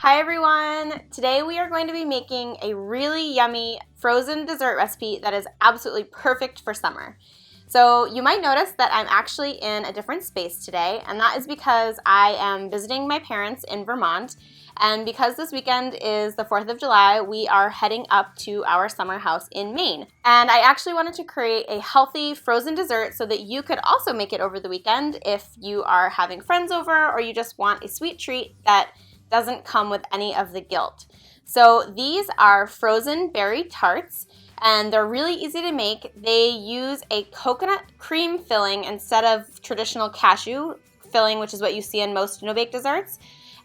Hi everyone! Today we are going to be making a really yummy frozen dessert recipe that is absolutely perfect for summer. So you might notice that I'm actually in a different space today, and that is because I am visiting my parents in Vermont, and because this weekend is the 4th of July, we are heading up to our summer house in Maine. And I actually wanted to create a healthy frozen dessert so that you could also make it over the weekend if you are having friends over or you just want a sweet treat that doesn't come with any of the guilt. So these are frozen berry tarts, and they're really easy to make. They use a coconut cream filling instead of traditional cashew filling, which is what you see in most no-bake desserts.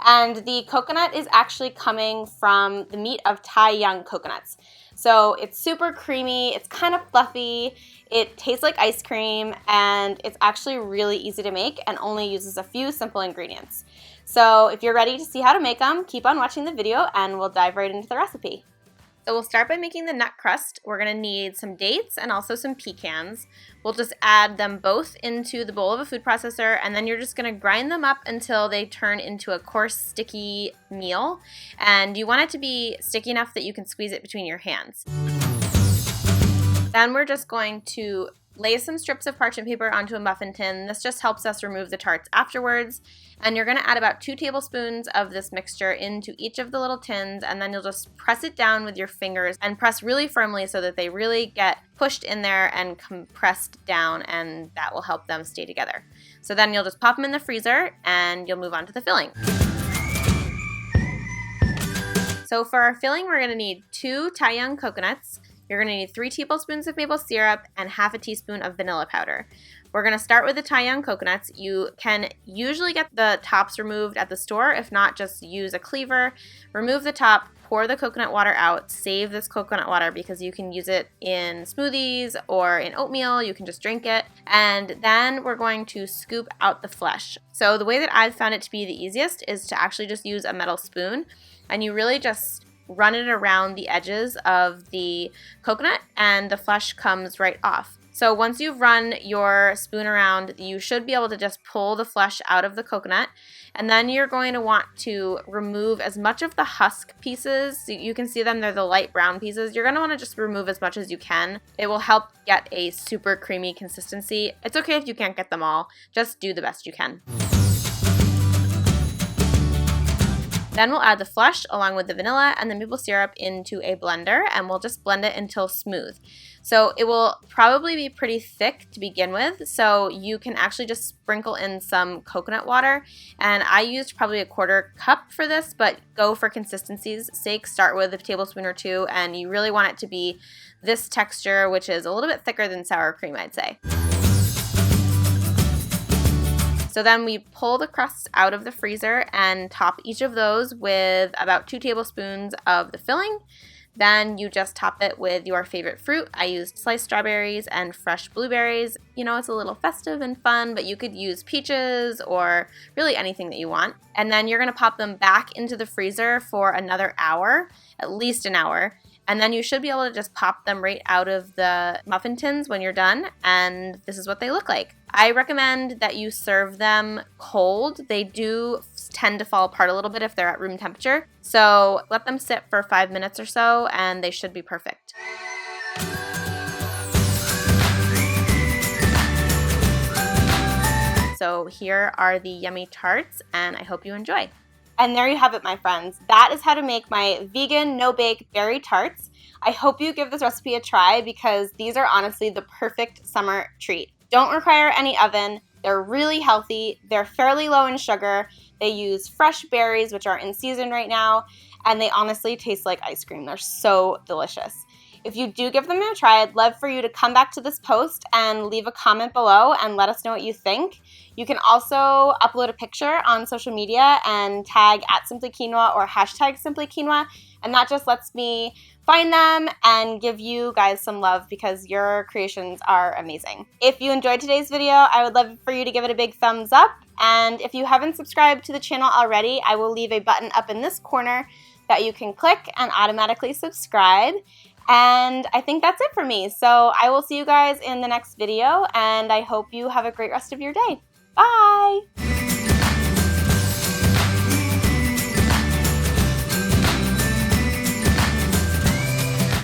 And the coconut is actually coming from the meat of Thai young coconuts. So it's super creamy, it's kind of fluffy, it tastes like ice cream, and it's actually really easy to make and only uses a few simple ingredients. So if you're ready to see how to make them, keep on watching the video and we'll dive right into the recipe. So we'll start by making the nut crust. We're going to need some dates and also some pecans. We'll just add them both into the bowl of a food processor, and then you're just going to grind them up until they turn into a coarse, sticky meal. And you want it to be sticky enough that you can squeeze it between your hands. Then we're just going to lay some strips of parchment paper onto a muffin tin. This just helps us remove the tarts afterwards. And you're going to add about 2 tablespoons of this mixture into each of the little tins, and then you'll just press it down with your fingers and press really firmly so that they really get pushed in there and compressed down, and that will help them stay together. So then you'll just pop them in the freezer and you'll move on to the filling. So for our filling, we're going to need 2 Thai young coconuts. You're going to need 3 tablespoons of maple syrup and half a teaspoon of vanilla powder. We're going to start with the Thai young coconuts. You can usually get the tops removed at the store. If not, just use a cleaver. Remove the top, pour the coconut water out, save this coconut water because you can use it in smoothies or in oatmeal. You can just drink it. And then we're going to scoop out the flesh. So the way that I've found it to be the easiest is to actually just use a metal spoon, and you really just run it around the edges of the coconut and the flesh comes right off. So once you've run your spoon around, you should be able to just pull the flesh out of the coconut, and then you're going to want to remove as much of the husk pieces. You can see them, they're the light brown pieces. You're going to want to just remove as much as you can. It will help get a super creamy consistency. It's okay if you can't get them all, just do the best you can. Then we'll add the flesh along with the vanilla and the maple syrup into a blender, and we'll just blend it until smooth. So it will probably be pretty thick to begin with, so you can actually just sprinkle in some coconut water. And I used probably a 1/4 cup for this, but go for consistency's sake. Start with a tablespoon or 2, and you really want it to be this texture, which is a little bit thicker than sour cream, I'd say. So then we pull the crusts out of the freezer and top each of those with about 2 tablespoons of the filling. Then you just top it with your favorite fruit. I used sliced strawberries and fresh blueberries. You know, it's a little festive and fun, but you could use peaches or really anything that you want. And then you're going to pop them back into the freezer for another hour, at least an hour. And then you should be able to just pop them right out of the muffin tins when you're done, and this is what they look like. I recommend that you serve them cold. They do tend to fall apart a little bit if they're at room temperature, so let them sit for 5 minutes or so and they should be perfect. So here are the yummy tarts, and I hope you enjoy. And there you have it, my friends. That is how to make my vegan, no-bake berry tarts. I hope you give this recipe a try because these are honestly the perfect summer treat. Don't require any oven. They're really healthy. They're fairly low in sugar. They use fresh berries, which are in season right now, and they honestly taste like ice cream. They're so delicious. If you do give them a try, I'd love for you to come back to this post and leave a comment below and let us know what you think. You can also upload a picture on social media and tag @simplyquinoa or #simplyquinoa, and that just lets me find them and give you guys some love because your creations are amazing. If you enjoyed today's video, I would love for you to give it a big thumbs up, and if you haven't subscribed to the channel already, I will leave a button up in this corner that you can click and automatically subscribe. And I think that's it for me. So I will see you guys in the next video, and I hope you have a great rest of your day. Bye!